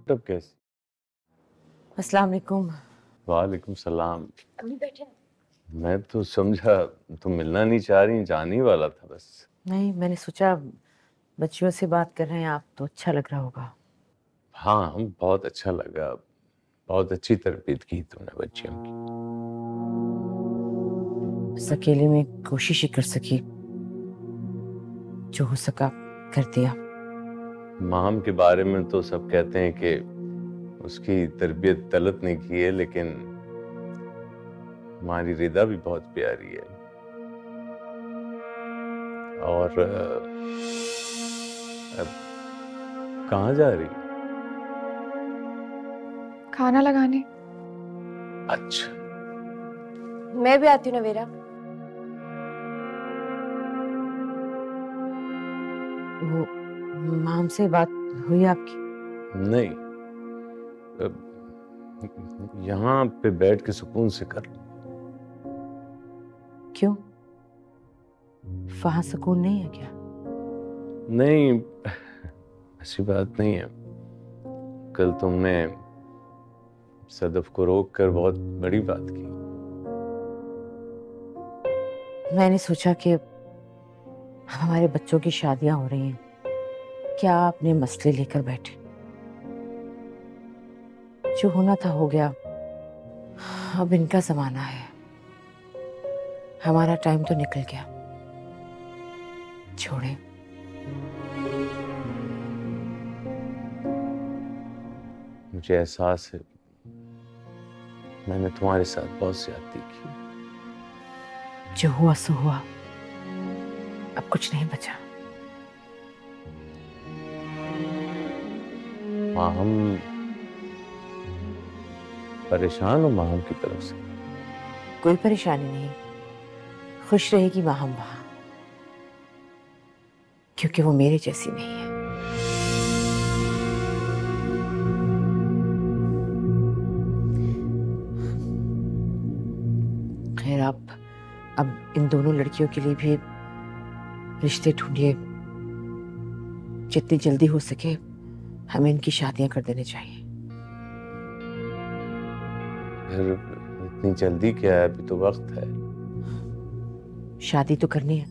तब कैसे? अस्सलाम वालेकुम। वालेकुम सलाम। अम्मी बैठे। मैं तो समझा तुम मिलना नहीं चाह रही, जाने ही वाला था बस। नहीं, मैंने सोचा बच्चियों से बात कर रहे हैं आप तो अच्छा लग रहा होगा। हाँ, हम बहुत अच्छा लगा। बहुत अच्छी तरबियत की तुमने बच्चियों की। बस अकेले में कोशिश ही कर सकी, जो हो सका कर दिया। माम के बारे में तो सब कहते हैं कि उसकी तरबियत तलत ने की है, लेकिन हमारी रिदा भी बहुत प्यारी है। और अब कहाँ जा रही? खाना लगाने। अच्छा, मैं भी आती हूँ नवेरा। वो माम से बात हुई आपकी? नहीं, यहाँ पे बैठ के सुकून से कर। क्यों, वहां सुकून नहीं है क्या? नहीं, ऐसी बात नहीं है। कल तुमने सदफ को रोक कर बहुत बड़ी बात की। मैंने सोचा कि हमारे बच्चों की शादियां हो रही हैं, क्या अपने मसले लेकर बैठे। जो होना था हो गया, अब इनका जमाना है। हमारा टाइम तो निकल गया, छोड़े। मुझे एहसास है मैंने तुम्हारे साथ बहुत ज्यादती की। जो हुआ सो हुआ, अब कुछ नहीं बचा। माहम परेशान हो माहम की तरफ से? कोई परेशानी नहीं, खुश रहेगी माहम वहां, क्योंकि वो मेरे जैसी नहीं है। खैर, आप अब इन दोनों लड़कियों के लिए भी रिश्ते ढूंढिए। जितनी जल्दी हो सके हमें इनकी शादियां कर देनी चाहिए। फिर इतनी जल्दी क्या है, अभी तो वक्त है। शादी तो करनी है,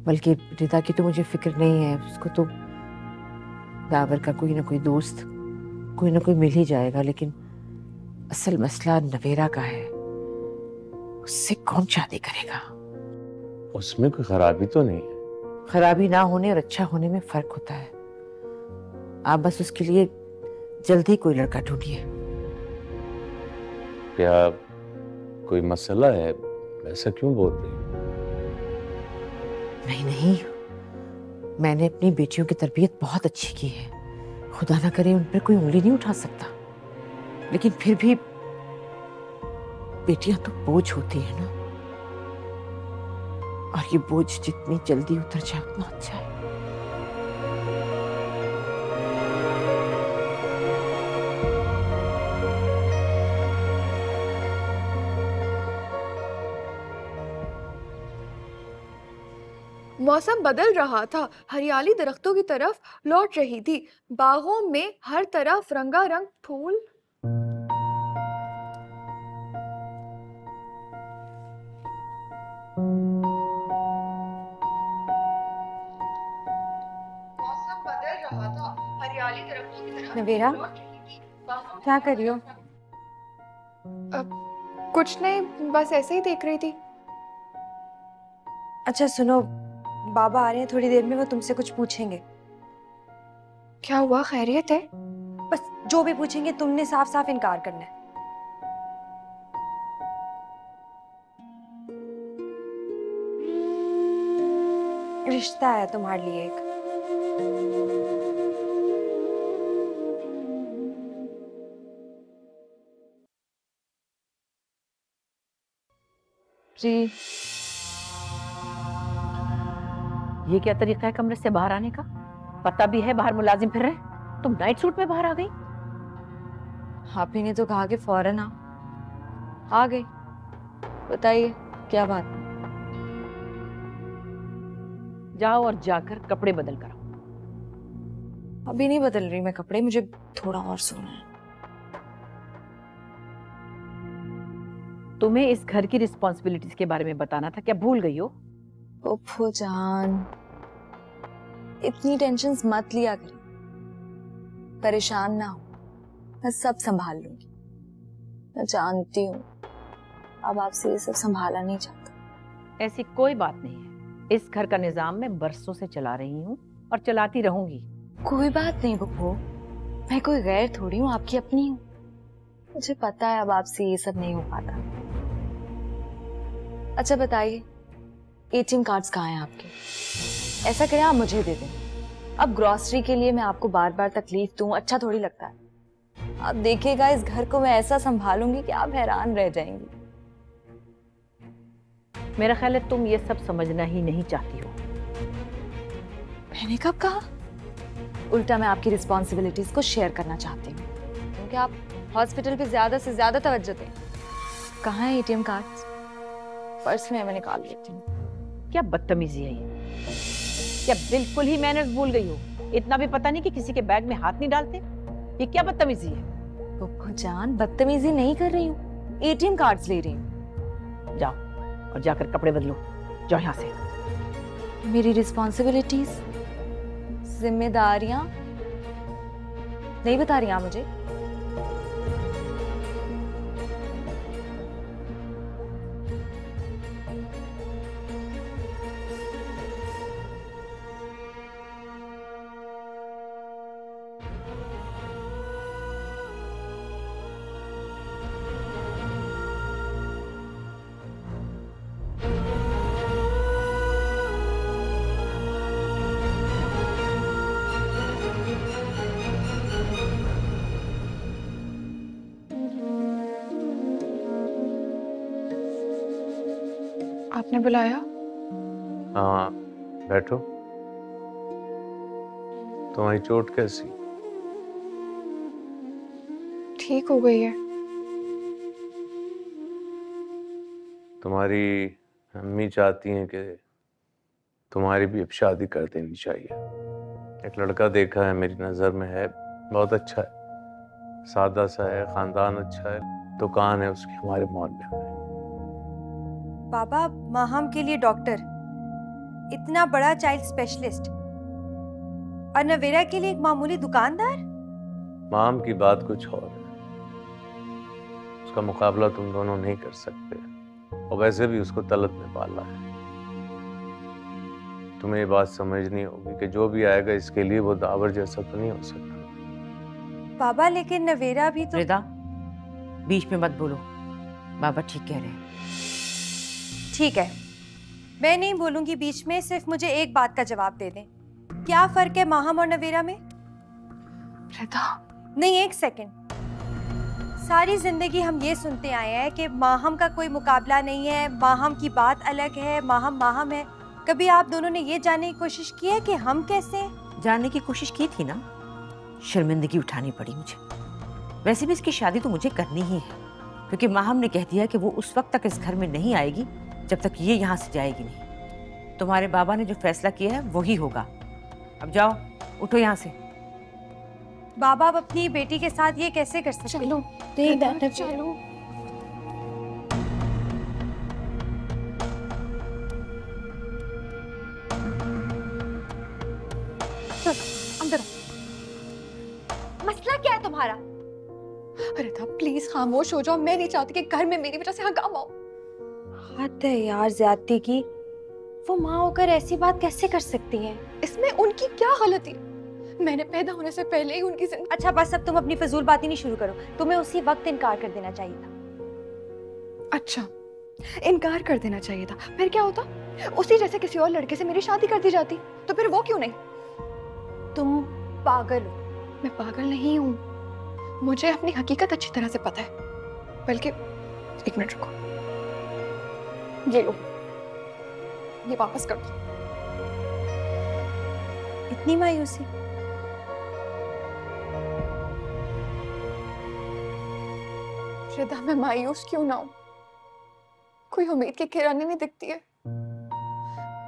बल्कि रिदा की तो मुझे फिक्र नहीं है। उसको तो दावर का कोई ना कोई दोस्त, कोई ना कोई मिल ही जाएगा। लेकिन असल मसला नवेरा का है, उससे कौन शादी करेगा? उसमें कोई खराबी तो नहीं है। खराबी ना होने और अच्छा होने में फर्क होता है। आप बस उसके लिए जल्दी कोई लड़का ढूंढिए। क्या कोई मसला है? ऐसा क्यों बोल रही हो? नहीं नहीं, मैंने अपनी बेटियों की तरबियत बहुत अच्छी की है। खुदा ना करे उन पर कोई उंगली नहीं उठा सकता, लेकिन फिर भी बेटियां तो बोझ होती है ना, और ये बोझ जितनी जल्दी उतर जाए उतना अच्छा है। मौसम बदल रहा था, हरियाली दरख्तों की तरफ लौट रही थी। बागों में हर तरफ रंगारंग फूल। मौसम बदल रहा था, हरियाली दरख्तों की तरफ नवेरा, लौट रही थी। क्या कर रही हो? कुछ नहीं, बस ऐसे ही देख रही थी। अच्छा सुनो, बाबा आ रहे हैं थोड़ी देर में, वो तुमसे कुछ पूछेंगे। क्या हुआ, खैरियत है? बस जो भी पूछेंगे तुमने साफ साफ इनकार करना है। रिश्ता है तुम्हारे लिए एक। जी, ये क्या तरीका है कमरे से बाहर आने का? पता भी है बाहर मुलाजिम फिर रहे, तुम नाइट सूट में बाहर आ गई। आप ही ने तो कहा कि फौरन आ गई। बताइए क्या बात? जाओ और जाकर कपड़े बदल कर आओ। अभी नहीं बदल रही मैं कपड़े, मुझे थोड़ा और सोना है। तुम्हें इस घर की रिस्पॉन्सिबिलिटीज के बारे में बताना था, क्या भूल गई हो? फूफो जान, इतनी टेंशन्स मत लिया करो, परेशान ना हो, मैं सब संभाल लूंगी। मैं जानती हूँ अब आपसे ये सब संभाला नहीं जाता। ऐसी कोई बात नहीं है, इस घर का निजाम मैं बरसों से चला रही हूँ और चलाती रहूंगी। कोई बात नहीं फूफो, मैं कोई गैर थोड़ी हूँ, आपकी अपनी हूँ। मुझे पता है अब आपसे ये सब नहीं हो पाता। अच्छा बताइए, एटीएम कार्ड्स कहाँ हैं आपके? ऐसा करें आप मुझे दे दें। अब ग्रोसरी के लिए मैं आपको बार बार तकलीफ दूं, अच्छा थोड़ी लगता है। आप देखिएगा इस घर को मैं ऐसा संभालूंगी कि आप हैरान रह जाएंगी। मेरा ख्याल है तुम ये सब समझना ही नहीं चाहती हो। मैंने कब कहा? उल्टा मैं आपकी रिस्पॉन्सिबिलिटीज को शेयर करना चाहती हूँ, क्योंकि आप हॉस्पिटल पे ज्यादा से ज्यादा तवज्जो दें। कहाँ है एटीएम कार्ड्स? पर्स में मैं निकाल लेती हूँ। क्या बदतमीजी है ये? क्या बिल्कुल ही मैनर्स भूल गई हो? इतना भी पता नहीं कि किसी के बैग में हाथ नहीं डालते? ये क्या बदतमीजी है? फूफो जान, बदतमीजी नहीं कर रही हूँ, एटीएम कार्ड्स ले रही हूँ। जाओ और जाकर कपड़े बदलो, जाओ यहाँ से। मेरी रिस्पॉन्सिबिलिटीज, जिम्मेदारियां नहीं बता रही आप मुझे? आपने बुलाया? हाँ, बैठो। तुम्हारी चोट कैसी? ठीक हो गई है। तुम्हारी अम्मी चाहती हैं कि तुम्हारी भी अब शादी कर देनी चाहिए। एक लड़का देखा है, मेरी नज़र में है, बहुत अच्छा है, सादा सा है, खानदान अच्छा है, दुकान है उसकी हमारे मोहल्ले में। पापा, माहम के लिए डॉक्टर, इतना बड़ा चाइल्ड स्पेशलिस्ट, और नवेरा के लिए एक मामूली दुकानदार। माम की बात कुछ और है, उसका मुकाबला तुम दोनों नहीं कर सकते, और वैसे भी उसको तलब में पाला है। तुम्हें ये बात समझनी होगी कि जो भी आएगा इसके लिए वो दावर जैसा तो नहीं हो सकता। पापा लेकिन नवेरा भी तो। रिदा, बीच में मत बोलो, बाबा ठीक कह रहे हैं। ठीक है, मैं नहीं बोलूंगी बीच में, सिर्फ मुझे एक बात का जवाब दे दें, क्या फर्क है माहम और नवेरा में? रिदा, नहीं, एक सेकंड। सारी जिंदगी हम ये सुनते आए हैं कि माहम का कोई मुकाबला नहीं है, माहम की बात अलग है, माहम माहम है। कभी आप दोनों ने ये जानने की कोशिश की है कि हम कैसे हैं? जानने की कोशिश की थी ना, शर्मिंदगी उठानी पड़ी मुझे। वैसे भी इसकी शादी तो मुझे करनी ही है, क्योंकि माहम ने कह दिया कि वो उस वक्त तक इस घर में नहीं आएगी जब तक ये यहाँ से जाएगी नहीं। तुम्हारे बाबा ने जो फैसला किया है वही होगा। अब जाओ, उठो यहाँ से। बाबा अब अपनी बेटी के साथ ये कैसे कर सकते? चलो चलो। अंदर। मसला क्या है तुम्हारा? रिदा प्लीज खामोश हो जाओ, मैं नहीं चाहती कि घर में मेरी वजह से हंगामा हो। हद है यार ज्यादती की। वो माँ होकर ऐसी बात कैसे कर सकती है? इसमें उनकी क्या गलती? मैंने पैदा होने से पहले ही उनकी जिंदगी। अच्छा बस, अब तुम अपनी फजूल बातें नहीं शुरू करो, तुम्हें उसी वक्त इनकार कर देना चाहिए था। अच्छा, इनकार कर देना चाहिए था, फिर क्या होता? उसी जैसे किसी और लड़के से मेरी शादी कर दी जाती, तो फिर वो क्यों नहीं? तुम पागल हो। मैं पागल नहीं हूँ, मुझे अपनी हकीकत अच्छी तरह से पता है। बल्कि एक मिनट रुको, ये लो, ये वापस कर दो। इतनी मायूसी? रिदा, मैं मायूस क्यों ना हूं? कोई उम्मीद की किरणें नहीं दिखती है।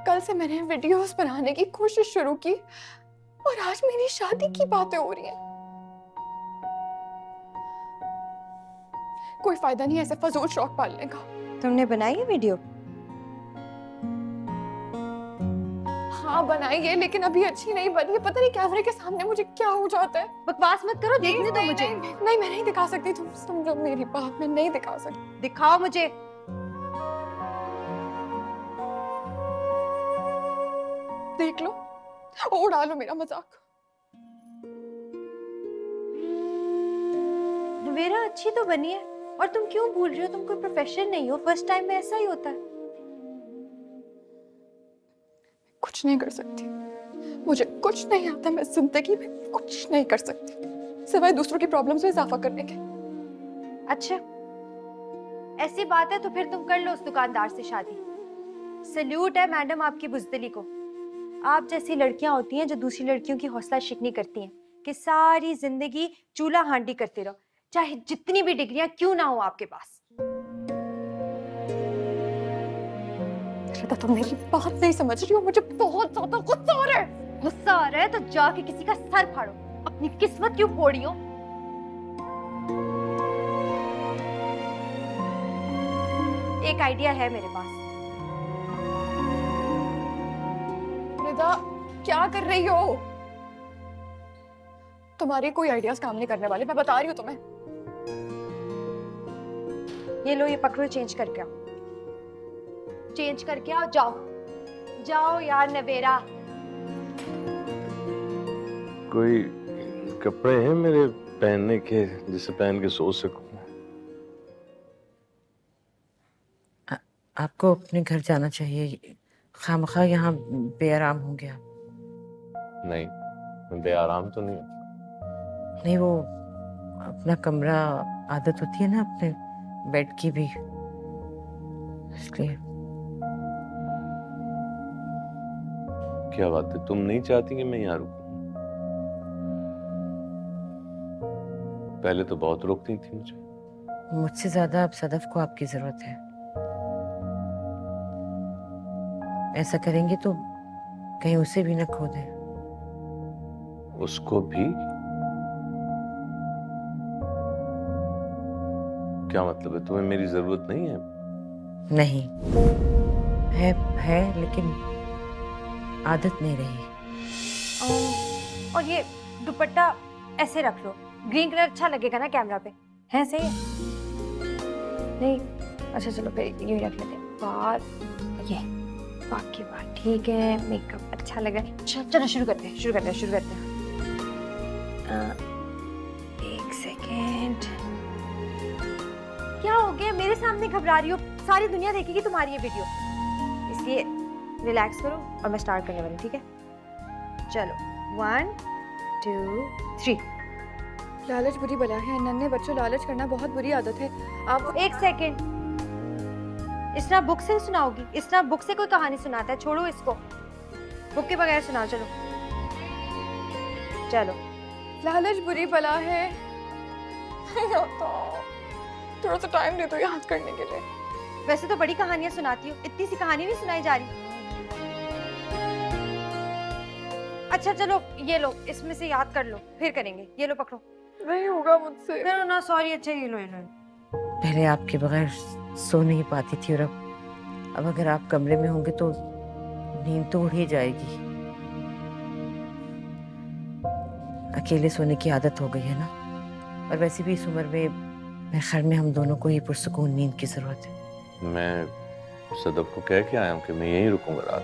कल से मैंने वीडियोस बनाने की कोशिश शुरू की और आज मेरी शादी की बातें हो रही हैं। कोई फायदा नहीं है ऐसे फजूल शौक पालने का। तुमने बनाई है वीडियो? हाँ बनाई है, लेकिन अभी अच्छी नहीं बनी है। पता नहीं कैमरे के सामने मुझे क्या हो जाता है। बकवास मत करो, देखने दो मुझे। नहीं मैं नहीं दिखा सकती, तुम समझो मेरी बात, मैं नहीं दिखा सकती। दिखाओ मुझे। देख लो, उड़ा लो मेरा मजाक। नवेरा अच्छी तो बनी है, और तुम क्यों भूल रही हो? तुम कोई प्रोफेशनल नहीं हो, फर्स्ट टाइम में ऐसा ही होता है। कुछ नहीं कर सकती, मुझे कुछ नहीं आता। मैं जिंदगी में कुछ नहीं कर सकती सिवाय दूसरों की प्रॉब्लम्स में इजाफा करने के। अच्छा ऐसी बात है तो फिर तुम कर लो उस दुकानदार से शादी। सल्यूट है मैडम आपकी बुज़दिली को। आप जैसी लड़कियां होती हैं जो दूसरी लड़कियों की हौसला शिकनी करती हैं कि सारी जिंदगी चूल्हा हांडी करते रहो, चाहे जितनी भी डिग्रियां क्यों ना हो आपके पास। श्रद्धा तुम मेरी बात नहीं समझ रही हो, मुझे बहुत ज्यादा गुस्सा आ रहा है। गुस्सा आ रहा है तो जाके किसी का सर फाड़ो, अपनी किस्मत क्यों फोड़ी हो? एक आइडिया है मेरे पास। रिदा क्या कर रही हो? तुम्हारे कोई आइडियाज काम नहीं करने वाले, मैं बता रही हूँ तुम्हें। ये लो, ये पकड़ो, चेंज करके आओ, चेंज करके आओ। जाओ जाओ यार नवेरा। कोई कपड़े हैं मेरे पहनने के जिसे पहन के सो सकूं? आपको अपने घर जाना चाहिए, खामखा यहाँ बेआराम होंगे आप। नहीं, मैं बेआराम तो नहीं हूं। नहीं, वो अपना कमरा, आदत होती है ना अपने बेड की भी, इसलिए। क्या बात है, तुम नहीं चाहती कि मैं यहाँ रुकूं? पहले तो बहुत रोकती थी मुझे। मुझसे ज्यादा अब सदफ को आपकी जरूरत है। ऐसा करेंगे तो कहीं उसे भी न खो दे। उसको भी? क्या मतलब है, तुम्हें मेरी जरूरत नहीं है? नहीं है लेकिन आदत नहीं रही। और ये दुपट्टा ऐसे रख लो, ग्रीन कलर अच्छा लगेगा ना कैमरा पे, है सही है? नहीं अच्छा चलो फिर ये रख लेते हैं। बाल ये बाकी बात ठीक है, मेकअप अच्छा लग रहा है। चलो शुरू करते हैं। एक सेकेंड। क्या हो गया, मेरे सामने घबरा रही हो? सारी दुनिया देखेगी तुम्हारी ये वीडियो, इसलिए रिलैक्स करो और मैं स्टार्ट करने वाली, ठीक है? चलो 1 2 3। लालच बुरी बला है, नन्हे बच्चों लालच करना बहुत बुरी आदत है। आप एक सेकेंड, इस तरह बुक से सुनाओगी? इस तरह बुक से कोई कहानी सुनाता है? छोड़ो इसको, बुक के बगैर सुनाओ। चलो चलो। लालच बुरी बला है। थोड़ा सा टाइम दे दो याद करने के लिए। वैसे तो बड़ी कहानियां सुनाती हो, इतनी सी कहानी नहीं सुनाई जा रही। अच्छा चलो ये लो, इसमें से याद कर लो, फिर करेंगे। ये लो पकड़ो। नहीं होगा मुझसे। करो ना, सॉरी। अच्छा ये लो। पहले आपके बगैर सो नहीं पाती थी, और अब अगर आप कमरे में होंगे तो नींद तो उड़ ही जाएगी। अकेले सोने की आदत हो गई है ना, और वैसे भी इस उम्र में मेरे ख्याल में हम दोनों को ही पुरसुकून नींद की जरूरत है। मैं सदफ को कह के आया हूँ कि मैं यहीं रुकूंगा रात।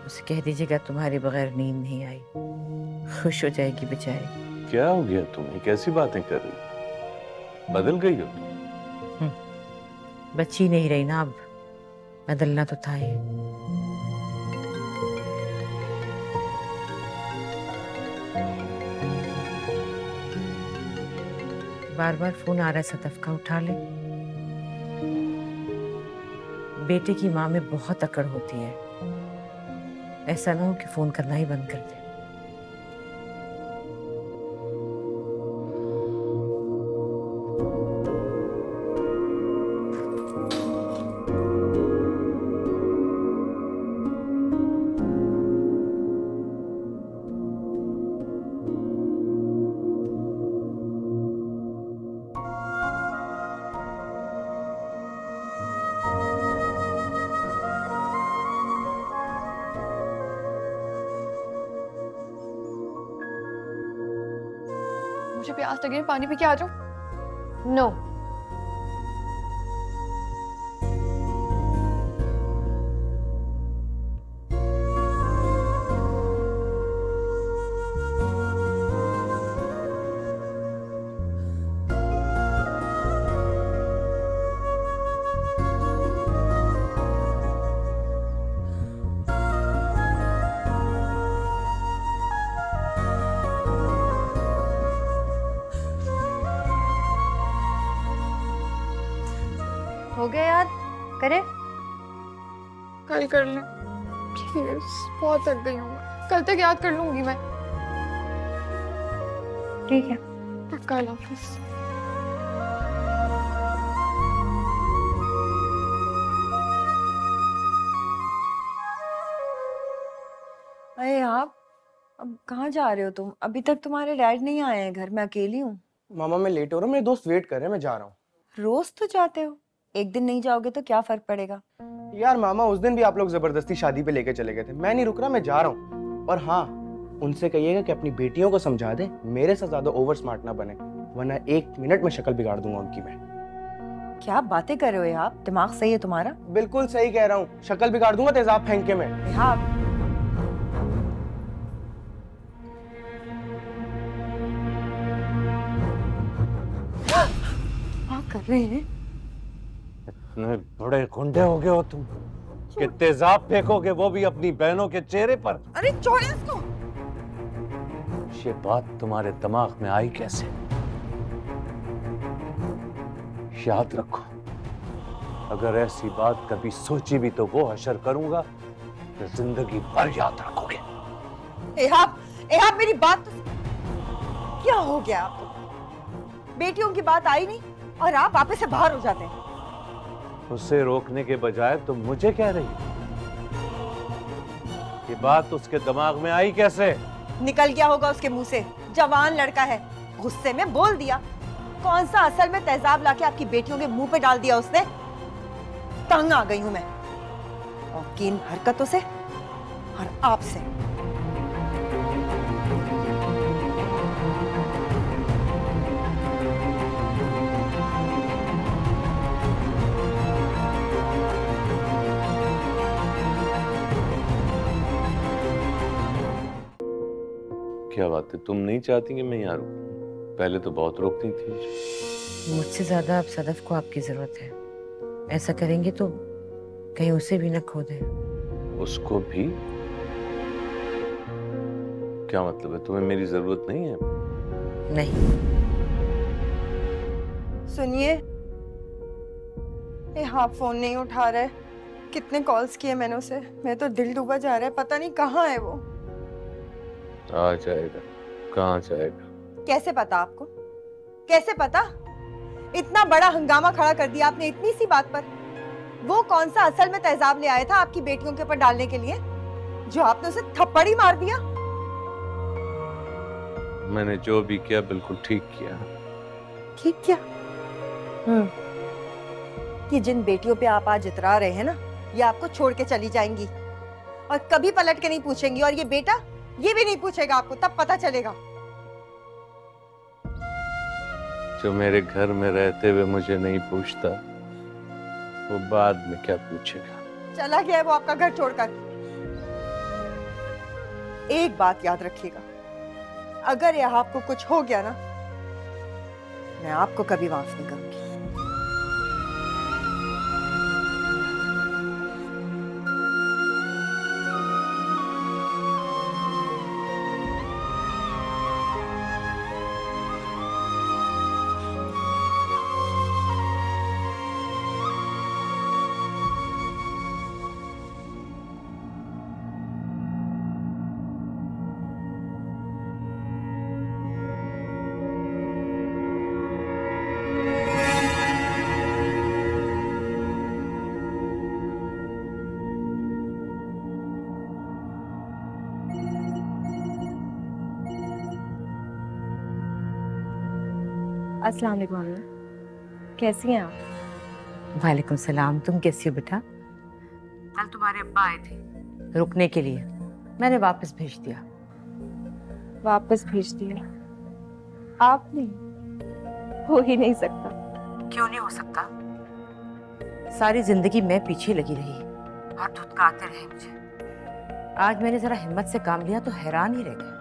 उसे कह दीजिएगा तुम्हारे बगैर नींद नहीं आई, खुश हो जाएगी बेचारी। क्या हो गया तुम्हें, कैसी बातें कर रही हो? बदल गई हो तुम? बच्ची नहीं रही ना, अब बदलना तो था ही। बार बार फोन आ रहा है सदफ का, उठा ले। बेटे की माँ में बहुत अकड़ होती है, ऐसा ना हो कि फोन करना ही बंद कर दे। प्यास लगी है, पानी पी के आ जाऊं? नो। हो गया याद? करे? कल कर ले प्लीज, बहुत थक गई हूँ मैं। कल तक याद कर लूंगी मैं। ठीक है। कल ऑफिस। अरे आप अब कहाँ जा रहे हो तुम? अभी तक तुम्हारे डैड नहीं आए हैं घर में, अकेली हूँ। मामा मैं लेट हो रहा हूँ, मेरे दोस्त वेट कर रहे हैं, मैं जा रहा हूँ। रोज तो जाते हो, एक दिन नहीं जाओगे तो क्या फर्क पड़ेगा? यार मामा उस दिन भी आप लोग जबरदस्ती शादी पे लेके चले गए थे, मैं नहीं रुक रहा, मैं जा रहा हूँ। और हाँ, उनसे कहिएगा कि अपनी बेटियों को समझा दे, मेरे से ज्यादा ओवर स्मार्ट ना बने, वरना 1 मिनट में शक्ल बिगाड़ दूंगा उनकी मैं। क्या बातें कर रहे हो आप? दिमाग सही है तुम्हारा? बिल्कुल सही कह रहा हूँ, शक्ल बिगाड़ दूंगा तेजाब फेंक के मैं। हाँ। क्या कर रहे हैं? इतने बड़े गुंडे हो गए हो तुम कि तेजाब फेंकोगे, वो भी अपनी बहनों के चेहरे पर। अरे छोड़े उसको। ये बात तुम्हारे दिमाग में आई कैसे? याद रखो, अगर ऐसी बात कभी सोची भी तो वो हशर करूंगा तो जिंदगी भर याद रखोगे। एहाब मेरी बात तो क्या हो गया आपको? बेटियों की बात आई नहीं और आप वापस से बाहर हो जाते हैं। उसे रोकने के बजाय तुम मुझे कह रही हो? ये बात उसके दिमाग में आई कैसे? निकल गया होगा उसके मुंह से, जवान लड़का है, गुस्से में बोल दिया। कौन सा असल में तेजाब लाके आपकी बेटियों के मुंह पे डाल दिया उसने। तंग आ गई हूं मैं आपकी इन हरकतों से और आपसे। क्या बात है, तुम नहीं चाहती कि मैं यहाँ रुकूं? पहले तो बहुत रोकती थी मुझे। मुझसे ज्यादा अब सदफ को आपकी जरूरत है। ऐसा करेंगे तो कहीं उसे भी न खो दें। उसको भी? क्या मतलब है, तुम्हें मेरी जरूरत नहीं है? नहीं। सुनिए, हाँ फोन नहीं उठा रहे। कितने कॉल्स किए मैंने उसे, मेरा तो दिल डूबा जा रहा है, पता नहीं कहाँ है वो। आ जाएगा, कहाँ जाएगा? कैसे पता आपको? कैसे पता? इतना बड़ा हंगामा खड़ा कर दिया आपने इतनी सी बात पर। वो कौन सा असल में तेजाब ले आया था आपकी बेटियों के ऊपर डालने के लिए, जो आपने उसे थप्पड़ ही मार दिया? मैंने जो भी किया बिल्कुल ठीक किया। ठीक किया? कि जिन बेटियों पे आप आज इतरा रहे हैं ना, ये आपको छोड़ के चली जाएंगी और कभी पलट के नहीं पूछेंगी। और ये बेटा ये भी नहीं पूछेगा आपको, तब पता चलेगा। जो मेरे घर में रहते हुए मुझे नहीं पूछता, वो बाद में क्या पूछेगा? चला गया है वो आपका घर छोड़कर। एक बात याद रखिएगा, अगर यह आपको कुछ हो गया ना, मैं आपको कभी माफ नहीं करूंगी। अस्सलाम वालेकुम अम्मी, कैसी हैं आप? वालेकुम सलाम। तुम कैसी हो बेटा? कल तुम्हारे अब्बा आए थे रुकने के लिए, मैंने वापस भेज दिया। वापस भेज दिया? आप नहीं, हो ही नहीं सकता। क्यों नहीं हो सकता? सारी जिंदगी मैं पीछे लगी रही और धुतकारते रहे मुझे। आज मैंने जरा हिम्मत से काम लिया तो हैरान ही रह गए।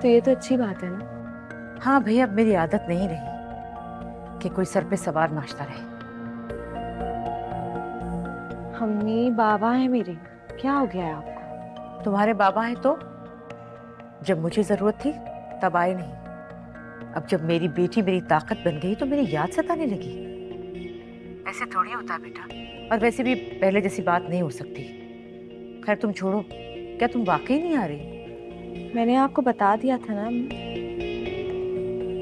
तो ये तो अच्छी बात है ना। हाँ भैया, अब मेरी आदत नहीं रही कि कोई सर पे सवार नाचता रहे। अम्मी बाबा है मेरे, क्या हो गया है आपको? तुम्हारे बाबा हैं तो जब मुझे जरूरत थी तब आए नहीं। अब जब मेरी बेटी मेरी ताकत बन गई तो मेरी याद सताने लगी। ऐसे थोड़ी होता है बेटा। और वैसे भी पहले जैसी बात नहीं हो सकती। खैर तुम छोड़ो, क्या तुम वाकई नहीं आ रही? मैंने आपको बता दिया था ना।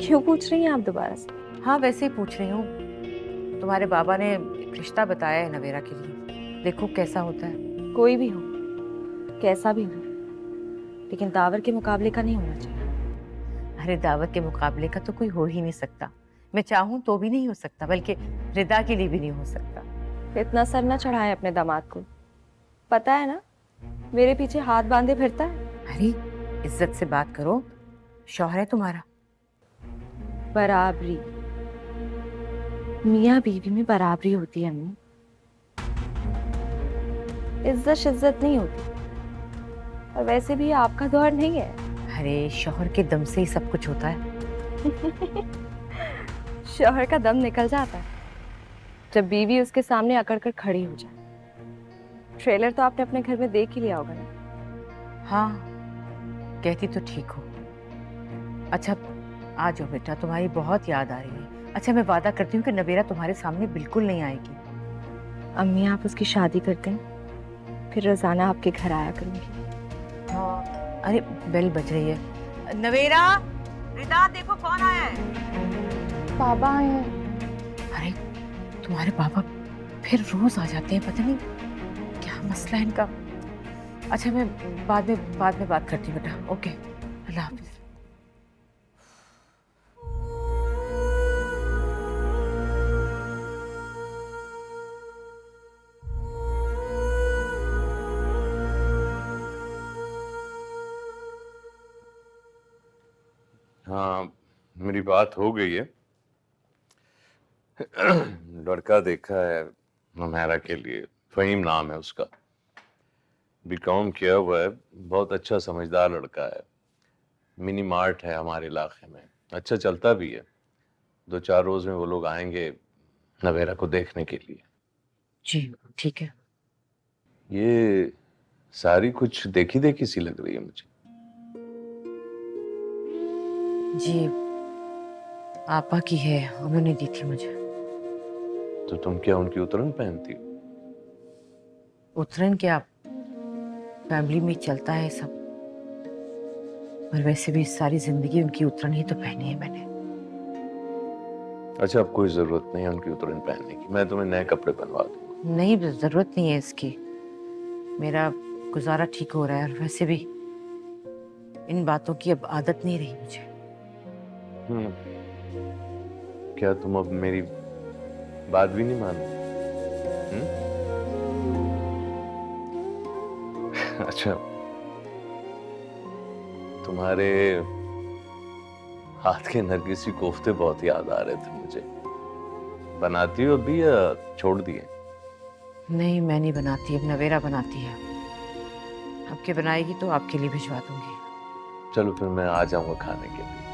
क्यों पूछ रही हैं आप दोबारा से? हाँ वैसे ही पूछ रही हूँ। तुम्हारे बाबा ने एक रिश्ता बताया है नवेरा के लिए, देखो कैसा होता है। कोई भी हो, कैसा भी हो, लेकिन दावर के मुकाबले का नहीं होना चाहिए। अरे दावत के मुकाबले का तो कोई हो ही नहीं सकता। मैं चाहूँ तो भी नहीं हो सकता, बल्कि रिदा के लिए भी नहीं हो सकता। इतना सर ना चढ़ाएं अपने दामाद को। पता है ना, मेरे पीछे हाथ बांधे फिरता है। अरे इज्जत से बात करो, शौहर है तुम्हारा। बराबरी, मियाँ बीवी में बराबरी होती है अम्मी। इज्जत शिज्जत नहीं होती। और वैसे भी आपका दौर नहीं है। अरे शौहर के दम से ही सब कुछ होता है। शौहर का दम निकल जाता है जब बीवी उसके सामने अकड़ कर खड़ी हो जाए। ट्रेलर तो आपने अपने घर में देख ही लिया होगा ना। हाँ कहती तो ठीक हो। अच्छा आ जाओ बेटा, तुम्हारी बहुत याद आ रही है। अच्छा मैं वादा करती हूँ कि नवेरा तुम्हारे सामने बिल्कुल नहीं आएगी। अम्मी आप उसकी शादी करते हैं, फिर रोजाना आपके घर आया करूंगी। हाँ अरे बेल बज रही है। नवेरा, रिदा देखो कौन आया है। बाबा आए हैं। अरे तुम्हारे पापा फिर रोज आ जाते हैं, पता नहीं क्या मसला है इनका। अच्छा मैं बाद में बात करती हूँ बेटा। ओके अल्लाह हाफिज। हाँ मेरी बात हो गई है। लड़का देखा है नमहरा के लिए, फहीम नाम है उसका। बीकॉम किया हुआ है, बहुत अच्छा समझदार लड़का है। मिनी मार्ट है हमारे इलाके में, अच्छा चलता भी है। 2-4 रोज में वो लोग आएंगे नवेरा को देखने के लिए। जी ठीक है। ये सारी कुछ देखी देखी सी लग रही है मुझे। जी आपा की है, उन्होंने दी थी मुझे। तो तुम क्या उनकी उतरन पहनती हो? उतरन क्या, फैमिली में चलता है सब। और वैसे भी सारी जिंदगी उनकी उतरन ही तो पहनी है मैंने। अच्छा अब कोई जरूरत नहीं है उनकी उतरन पहनने की, मैं तुम्हें नए कपड़े बनवा दूंगा। नहीं जरूरत नहीं है इसकी, मेरा गुजारा ठीक हो रहा है। और वैसे भी इन बातों की अब आदत नहीं रही मुझे। क्या तुम अब मेरी बात भी नहीं मानती? अच्छा तुम्हारे हाथ के नरगिसी कोफ्ते बहुत याद आ रहे थे मुझे। बनाती हो अभी या छोड़ दिए? नहीं मैं नहीं बनाती, अब नवेरा बनाती है। आपके बनाएगी तो आपके लिए भिजवा दूंगी। चलो फिर मैं आ जाऊंगा खाने के लिए।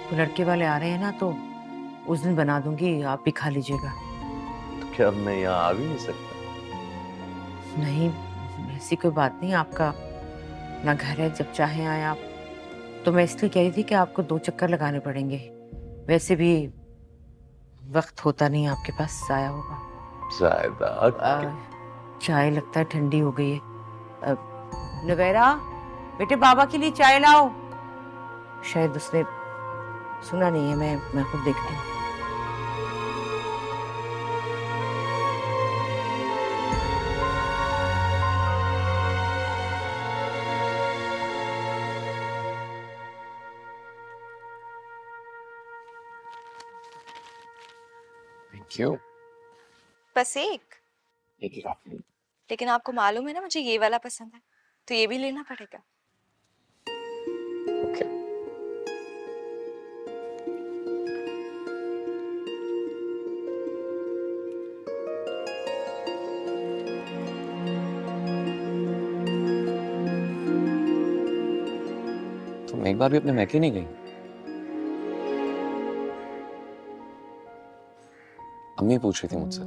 वो लड़के वाले आ रहे हैं ना, तो उस दिन बना दूंगी, आप भी खा लीजिएगा। तो क्या अब मैं यहाँ आ भी नहीं सकता? नहीं ऐसी कोई बात नहीं, आपका ना घर है, जब चाहे आए आप। तो मैं इसलिए कह रही थी कि आपको 2 चक्कर लगाने पड़ेंगे। वैसे भी वक्त होता नहीं आपके पास, आया होगा। ज़ायदा चाय लगता है ठंडी हो गई है। नवेरा बेटे बाबा के लिए चाय लाओ। शायद उसने सुना नहीं है, मैं खुद देखती हूँ। क्यों? बस एक। लेकिन आपको मालूम है ना मुझे ये वाला पसंद है, तो ये भी लेना पड़ेगा। ओके तुम एक बार भी अपने मैके नहीं गई? अम्मी पूछ रही थी मुझसे।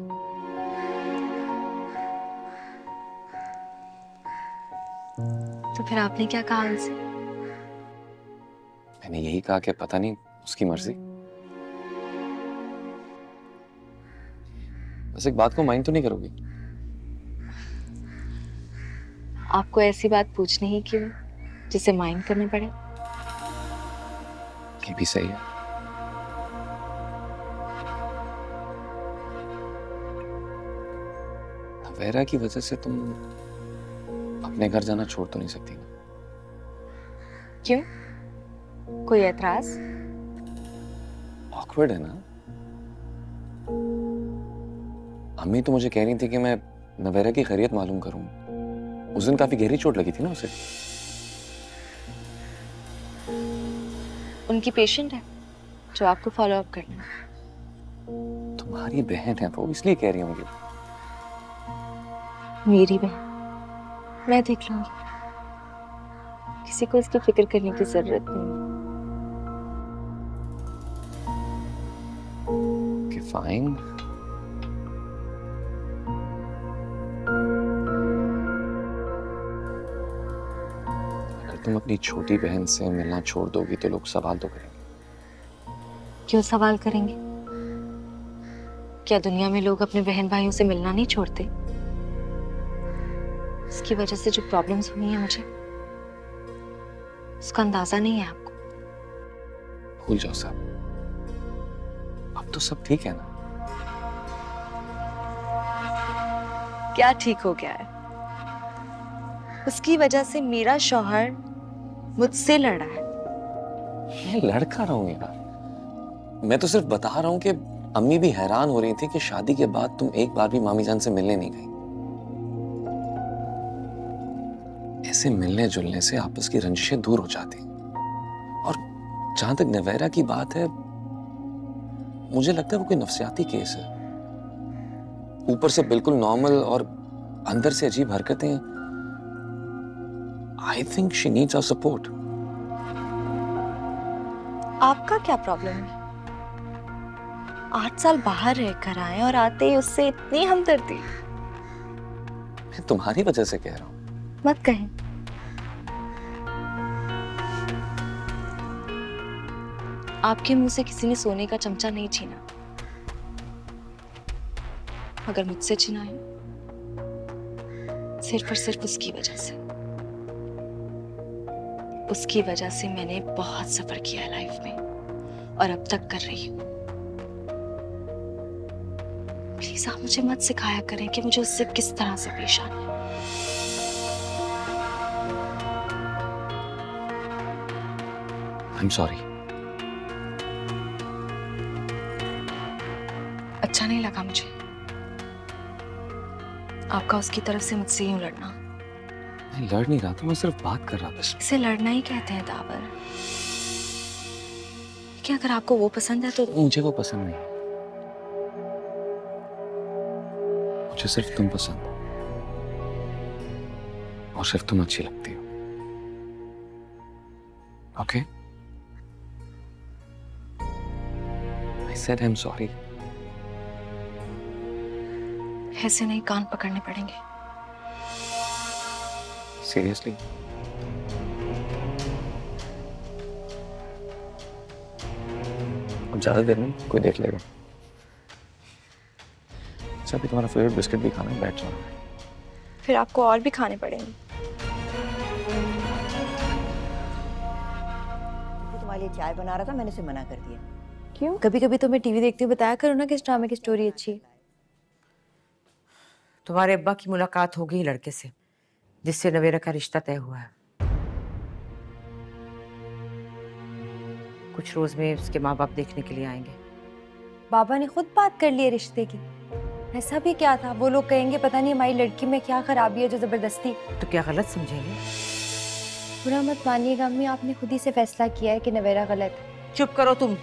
तो फिर आपने क्या कहा उनसे? मैंने यही कहा कि पता नहीं, उसकी मर्जी। बस एक बात को माइंड तो नहीं करोगी? आपको ऐसी बात पूछनी ही क्यों जिसे माइंड करना पड़े? ये भी सही है। नवेरा की वजह से तुम अपने घर जाना छोड़ तो नहीं सकती ना? क्यों? कोई ऐतराज? ऑकवर्ड है ना? अम्मी तो मुझे कह रही थी कि मैं नवेरा की खैरियत मालूम करूं। उस दिन काफी गहरी चोट लगी थी ना उसे। उनकी पेशेंट है जो आपको फॉलो अप करना है। तुम्हारी बहन है वो, इसलिए कह रही होंगी। मेरी बहन, मैं देख लूंगी। किसी को इसकी फिक्र करने की जरूरत नहीं। कि फाइन। अगर तुम अपनी छोटी बहन से मिलना छोड़ दोगी तो लोग सवाल तो करेंगे। क्यों सवाल करेंगे? क्या दुनिया में लोग अपने बहन भाइयों से मिलना नहीं छोड़ते? इसकी वजह से जो प्रॉब्लम्स हुई हैं मुझे, उसका अंदाजा नहीं है आपको। भूल जाओ सब। अब तो सब ठीक है ना? क्या ठीक हो गया है? उसकी वजह से मेरा शौहर मुझसे लड़ा है। मैं लड़का रहा हूं यार। मैं तो सिर्फ बता रहा हूं कि अम्मी भी हैरान हो रही थी कि शादी के बाद तुम एक बार भी मामी जान से मिलने नहीं गई। ऐसे मिलने जुलने से आपस की रंजिशें दूर हो जाती। और जहां तक नवेरा की बात है, मुझे लगता है वो कोई नफ्सियाती केस है। ऊपर से बिल्कुल नॉर्मल और अंदर से अजीब हरकतें। I think she needs our support. आपका क्या प्रॉब्लम है? 8 साल बाहर रहकर आए और आते ही उससे इतनी हमदर्दी। मैं तुम्हारी वजह से कह रहा हूं। मत कहें। आपके मुंह से किसी ने सोने का चमचा नहीं छीना। अगर मुझसे छीना है, सिर्फ और सिर्फ उसकी वजह से। उसकी वजह से मैंने बहुत सफर किया है लाइफ में और अब तक कर रही हूं। प्लीज आप मुझे मत सिखाया करें कि मुझे उससे किस तरह से पेश आना है। I'm sorry. अच्छा नहीं लगा मुझे आपका उसकी तरफ से मुझसे यूं लड़ना। मैं लड़ नहीं रहा था, मैं सिर्फ बात कर रहा था। इसे लड़ना ही कहते हैं दावर। क्या अगर आपको वो पसंद है तो? मुझे वो पसंद नहीं। मुझे सिर्फ तुम पसंद हो और सिर्फ तुम अच्छी लगती हो। Okay? I said I'm sorry. ऐसे नहीं, कान पकड़ने पड़ेंगे। Seriously? अब ज्यादा देर नहीं, कोई देख लेगा। अच्छा, अभी तुम्हारा फेवरेट बिस्किट भी खाना है, बैठ जाओ। फिर आपको और भी खाने पड़ेंगे। तुम्हारे लिए चाय बना रहा था, मैंने उसे मना कर दिया। क्यों? कभी कभी तो मैं टीवी देखती हूँ, बताया करो ना किस ड्रामे की स्टोरी अच्छी है। तुम्हारे अब्बा की मुलाकात हो गई लड़के से जिससे नवेरा का रिश्ता तय हुआ है। कुछ रोज में उसके माँ बाप देखने के लिए आएंगे। बाबा ने खुद बात कर ली है रिश्ते की। ऐसा भी क्या था? वो लोग कहेंगे पता नहीं हमारी लड़की में क्या खराबी है जो जबरदस्ती। तो क्या गलत समझेंगे? बुरा मत मानिएगा अम्मी, आपने खुद ही से फैसला किया है कि नवेरा गलत है। चुप करो तुम।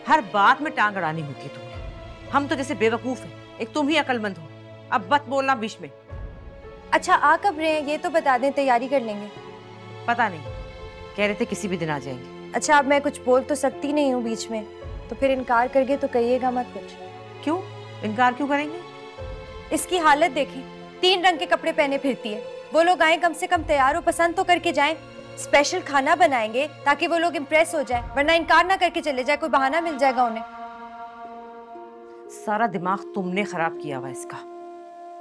हर बात में टांग अड़ानी होती है तुम्हें। हम तो जैसे बेवकूफ हैं, एक तुम ही अकलमंद हो। अब मत बोलना बीच में। अच्छा आ कब रहे हैं ये तो बता दें, तैयारी कर लेंगे। पता नहीं कह रहे थे किसी भी दिन आ जाएंगे। अच्छा, अब मैं कुछ बोल तो सकती नहीं हूँ बीच में, तो फिर इनकार करके तो कहिएगा मत कुछ। क्यों इनकार क्यों करेंगे? इसकी हालत देखें, 3 रंग के कपड़े पहने फिरती है। वो लोग आए कम से कम तैयार हो, पसंद तो करके जाएं। स्पेशल खाना बनाएंगे ताकि वो लोग इम्प्रेस हो जाए, वरना इनकार ना करके चले जाए, कोई बहाना मिल जाएगा उन्हें। सारा दिमाग तुमने खराब किया हुआ इसका।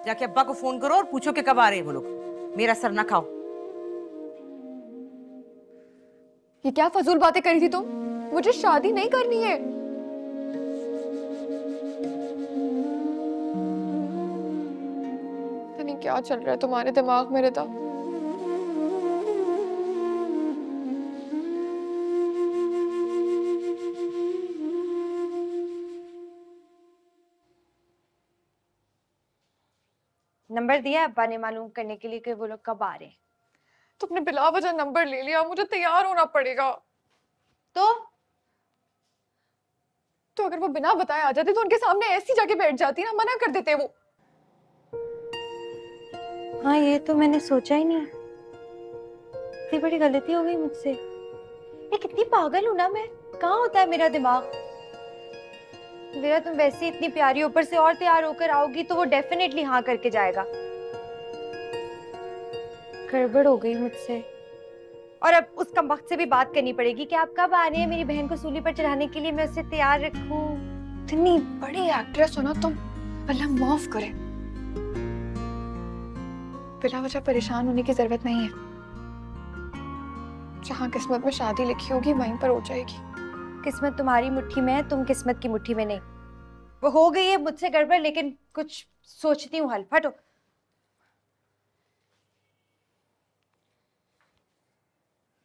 जाके अब्बा को फोन करो और पूछो कि कब आ रहे हैं वो लोग। मेरा सर ना खाओ। ये क्या फजूल बातें करी थी तुम? मुझे शादी नहीं करनी है। पता नहीं क्या चल रहा है तुम्हारे दिमाग में रिदा। नंबर दिया अब्बा ने मालूम करने के लिए कि वो लोग कब आ रहे हैं। तुमने बिला वजह नंबर ले लिया, मुझे तैयार होना पड़ेगा। तो अगर वो बिना बताए आ जाते तो उनके सामने ऐसी जाके बैठ जाती ना, मना कर देते वो। हाँ, ये तो मैंने सोचा ही नहीं। इतनी बड़ी गलती हो गई मुझसे। ये कितनी पागल हूं ना मैं। कहाँ होता है मेरा दिमाग। मेरा तुम वैसे इतनी प्यारी, ऊपर से और तैयार होकर आओगी तो वो डेफिनेटली हाँ करके जाएगा। गड़बड़ हो गई मुझसे। और अब उस कमबख्त से भी बात करनी पड़ेगी कि आप कब आ रहे हैं मेरी बहन को सूली पर चढ़ाने के लिए, मैं उसे तैयार रखूं। इतनी बड़ी एक्ट्रेस हो ना तुम, अल्लाह माफ करे। बिला वजह परेशान होने की जरूरत नहीं है। जहाँ किस्मत में शादी लिखी होगी वहीं पर हो जाएगी। किस्मत तुम्हारी मुट्ठी में है, तुम किस्मत की मुट्ठी में नहीं। वो हो गई है मुझसे गड़बड़, लेकिन कुछ सोचती हूँ हल। फटो।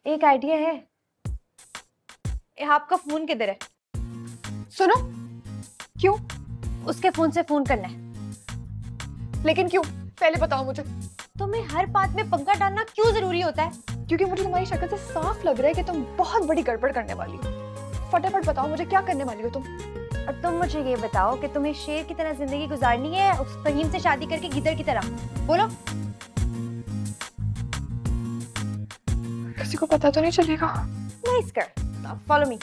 एक आइडिया है। आपका फोन किधर है? सुनो। क्यों? उसके फोन से फोन करना है। लेकिन क्यों? पहले बताओ मुझे। तुम्हें हर बात में पंगा डालना क्यों जरूरी होता है? क्योंकि मुझे तुम्हारी शक्ल से साफ लग रहा है कि तुम बहुत बड़ी गड़बड़ करने वाली हो। फटाफट बताओ मुझे, क्या करने वाली हो तुम? और तुम मुझे ये बताओ कि तुम्हें शेर की तरह जिंदगी गुजारनी है उस फहीम से शादी करके गिदड़ की तरह? बोलो। किसी को पता तो नहीं चलेगा? Nice girl, follow me.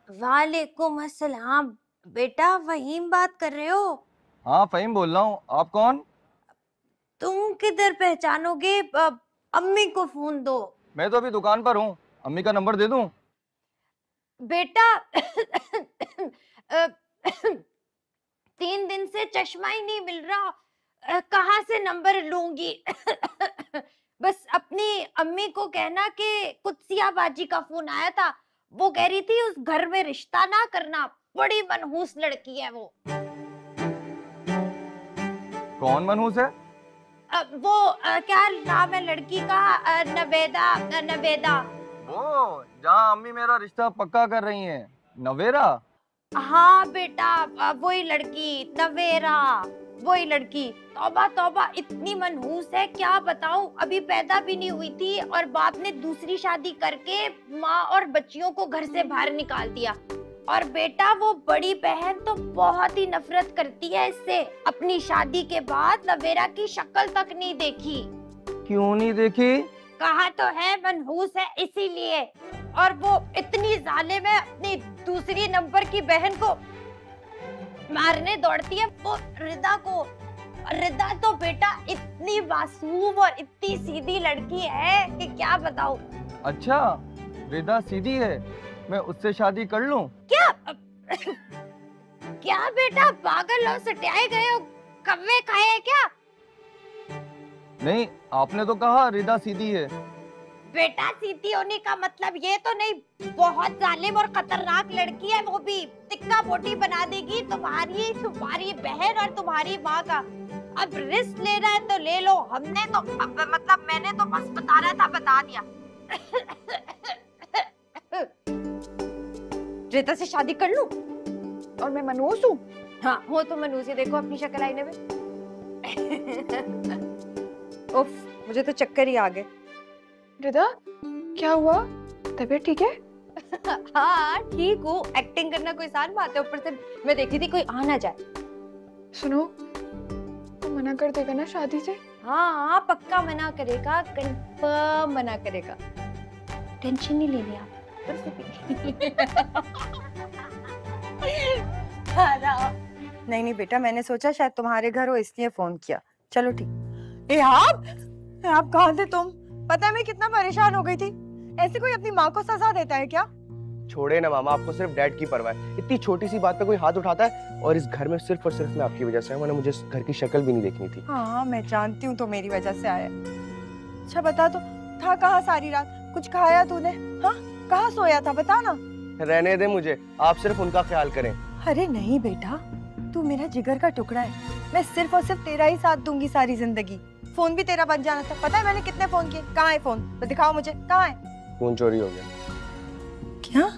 वालेकुम अस्सलाम। बेटा फहीम बात कर रहे हो? हाँ फहीम बोल रहा हूँ। आप कौन? तुम किधर पहचानोगे? अम्मी को फोन दो। मैं तो अभी दुकान पर हूँ, अम्मी का नंबर दे दूँ? बेटा 3 दिन से चश्मा ही नहीं मिल रहा, कहाँ से नंबर लूंगी? बस अपनी अम्मी को कहना कि कुत्सिया बाजी का फोन आया था, वो कह रही थी उस घर में रिश्ता ना करना, बड़ी मनहूस लड़की है वो। कौन मनहूस है? वो क्या नाम है लड़की का? नवेदा। नवेदा। वो जहाँ अम्मी मेरा रिश्ता पक्का कर रही हैं, नवेरा? हाँ बेटा, वही लड़की, नवेरा, वही लड़की। तौबा तौबा, इतनी मनहूस है क्या बताऊं। अभी पैदा भी नहीं हुई थी और बाप ने दूसरी शादी करके माँ और बच्चियों को घर से बाहर निकाल दिया। और बेटा वो बड़ी बहन तो बहुत ही नफरत करती है इससे। अपनी शादी के बाद नवेरा की शक्ल तक नहीं देखी। क्यों नहीं देखी? कहा तो है मनहूस है इसीलिए। और वो इतनी जालिम है, अपनी दूसरी नंबर की बहन को मारने दौड़ती है, वो रिदा को। रिदा तो बेटा इतनी मासूम और इतनी सीधी लड़की है कि क्या बताऊं। अच्छा, रिदा सीधी है, मैं उससे शादी कर लूं? क्या? क्या बेटा पागल हो, सटियाए गए हो, कव्वे खाए हैं क्या? नहीं, आपने तो कहा रिदा सीधी है। बेटा सीधी होने का मतलब ये तो नहीं, बहुत जालिम और खतरनाक लड़की है वो भी। टिक्का बोटी बना देगी तुम्हारी बहन और तुम्हारी माँ का। अब रिस्क लेना है तो ले लो। हमने तो मतलब मैंने तो बस बताना था, बता दिया। रिता से शादी कर लूं? और मैं मनहूस हूँ? हाँ हो तो मनहूस ही, देखो अपनी शक्ल आईने में। उफ, मुझे तो चक्कर ही आ गए। रिदा क्या हुआ? तबीयत ठीक है? हाँ ठीक हूँ, एक्टिंग करना कोई आसान बात है, ऊपर से मैं देखी थी कोई आ ना जाए। सुनो, तो मना कर देगा ना शादी से? हाँ पक्का मना करेगा, कंफर्म मना करेगा, टेंशन नहीं लेनी आप। नहीं बेटा, मैंने सोचा शायद तुम्हारे घर हो इसलिए फोन किया। चलो ठीक। आप कहाँ थे तुम? पता है मैं कितना परेशान हो गई थी। ऐसे कोई अपनी माँ को सजा देता है क्या? छोड़े ना मामा, आपको सिर्फ डैड की परवाह है। इतनी छोटी सी बात पे कोई हाथ उठाता है, और इस घर में सिर्फ और सिर्फ मैं आपकी वजह से, वरना मुझे इस घर की शक्ल भी नहीं देखनी थी। हाँ मैं जानती हूँ तो मेरी वजह से आया। अच्छा बता, तो था कहाँ सारी रात? कुछ खाया तूने? हाँ कहाँ सोया था बता ना। रहने दे मुझे, आप सिर्फ उनका ख्याल करें। अरे नहीं बेटा, तू मेरा जिगर का टुकड़ा है। मैं सिर्फ और सिर्फ तेरा ही साथ दूंगी सारी जिंदगी। फोन भी तेरा बन जाना था। पता है मैंने कितने फोन किए? कहाँ है फोन? तो दिखाओ मुझे, कहाँ है? फोन चोरी हो गया। क्या?